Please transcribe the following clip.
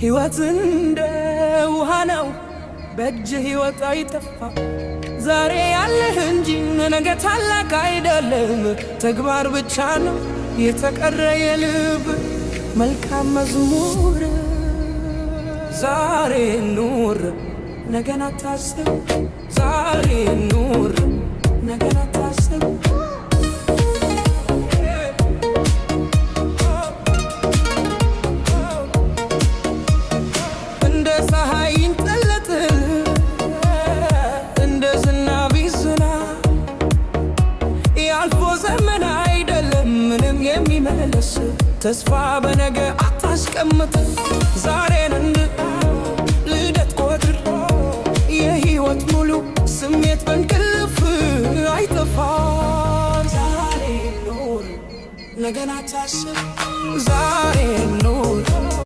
ሕይወት እንደ ውሃ ነው በእጅ ሕይወት አይጠፋ ዛሬ ያለህ እንጂ ነገ ታላቅ አይደለም ተግባር ብቻ ነው የተቀረ የልብ መልካም መዝሙር ዛሬ ኑር ነገን አታስብ ዛሬ ኑር ነገን አታስብ እንደ ፀሐይ ይንጠለጥል እንደ ዝናብ ይዝናብ ያልፎ ዘመን አይደለም ምንም የሚመለስ ተስፋ በነገ አታስቀምጥ ዛሬን እንድ ልደት ቆጥር የሕይወት ሙሉ ስሜት በእንቅልፍ አይጠፋም ዛሬ ኑር ነገን አታስብ ዛሬ